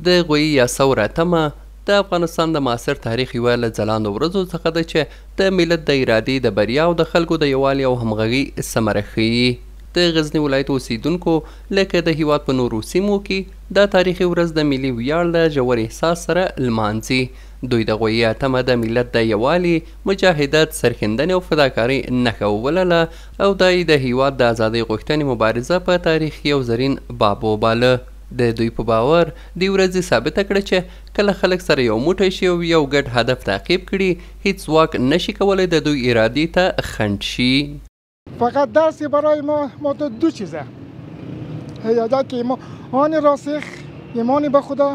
د غویي یا ثور اتمه د افغانستان د معاصر تاریخ یوه له ځلانده ورځو څخه ده چې د ملت د ارادې د بریا او د خلکو د یووالي او همغږۍ ثمره ښیي. د غزني ولایت اوسیدونکو لکه د هیواد په نورو سیمو کې دا تاریخي ورځ د ملي ویاړ له ژور احساس سره لمانځي. دوی د غویي اتمه د ملت د یووالي، مجاهدت، سرښندنې او فداکارۍ نښه وبلله او دا یې د هیواد د ازادۍ غوښتنې مبارزه په تاریخي او زرین باب وباله. د دوی په باور دې ورځې ثابته کړه چې کله خلک سره یو موټی شي او یو ګډ هدف تعقیب کړي، هیڅ ځواک نشي کولی د دوی ارادې ته خنډ شي. فقط درسی برای ما دو چیزه، یکی ایمان راسخ، ایمان به خدا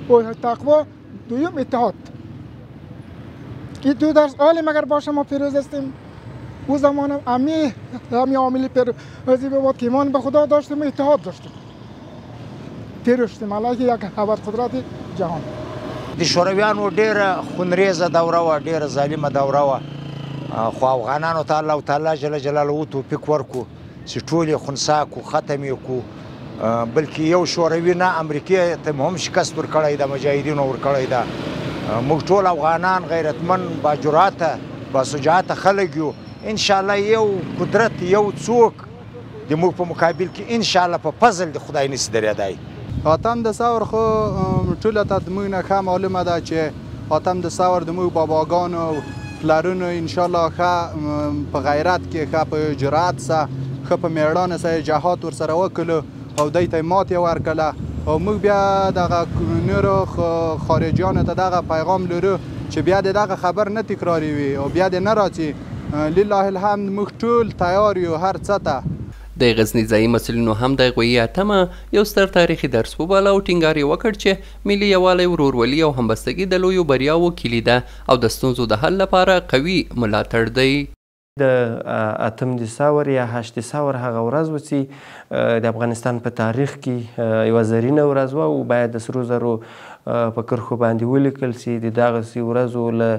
و تقوا، دوم اتحاد. این دو درس عالم اگر باشه ما پیروز هستیم. او زمان همی عاملی پیروزی بود که ایمان به خدا داشتیم و اتحاد داشتیم، پیروز شدیم علیه یک ابرقدرت جهان. د شورویانو ډیره خونریزه دوره وه، ډیره ظالمه دوره وه، خو افغانانو ته الله تعالی جل جلاله توفیق ورکړو چې ټول یې خنثی کړو، ختم یې کړو. بلکې یو شوروي نه امریکې ته هم شکست ورکړی ده، مجاهدینو ورکړی ده. موږ ټول افغانان غیرتمن، باجراته، باسجاعته خلک یو. انشاءالله یو قدرت، یو څوک د موږ په مقابل کې انشاءالله په فضل د خدای نشي درېدای. اتم د ثور خو ټوله ته زموږ نه ښه معلومه ده چې اتم د ثور د موږ باباګانو پلرونو انشاءالله ښه په غیرت کې، ښه په جرأت سره، ښه په مېړانه سره جهاد ورسره وکړو او دوی ته یې ماتې ورکړله. او موږ بیا دغه نورو خارجیانو ته دغه پیغام لرو چې بیا د دغه خبر نه تکراري وي او بیا دې نه راځي. لله الحمد موږ ټول تیار یو هر څه ته. د غزني ځایي مسؤلینو هم د غویي اتمه یو ستر تاریخي درس وباله او ټینګار یې وکړ چې ملي یووالی، ورورولي او همبستګي د لویو بریاوو کلي ده او د ستونزو د حل لپاره قوي ملاتړ دی. د اتم د ثور یا 8 ثور هغه ورځ و چې د افغانستان په تاریخ کې یوه زرینه ورځ وه او باید د سرو زرو په کرښو باندې ولیکل سي. د دغسې ورځو له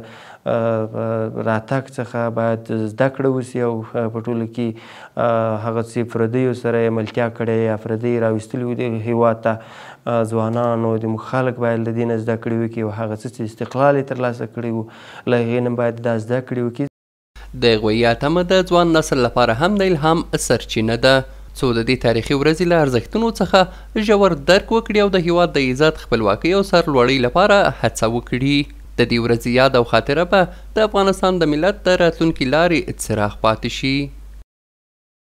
راتګ څخه باید زده کړه وسي او په ټوله کې هغه څه پردیو سره یې ملتیا کړې یا پردی راویستلي وو د هېواد ته، ځوانانو د خلک باید له دې نه زده کړې وکړي او هغه څه چې استقلال یې ترلاسه کړی وو له هغې نه باید دا زده کړې وکړي. د غویي اتمه د ځوان نسل لپاره هم د الهام سرچینه ده، څو د دې تاریخي ورځې له ارزښتونو څخه ژور درک وکړي او د هیواد د عزت، خپلواکۍ او سرلوړۍ لپاره هڅه وکړي. د دې ورځې یاد او خاطره به د افغانستان د ملت د راتلونکي لارې څراغ پاتې شي.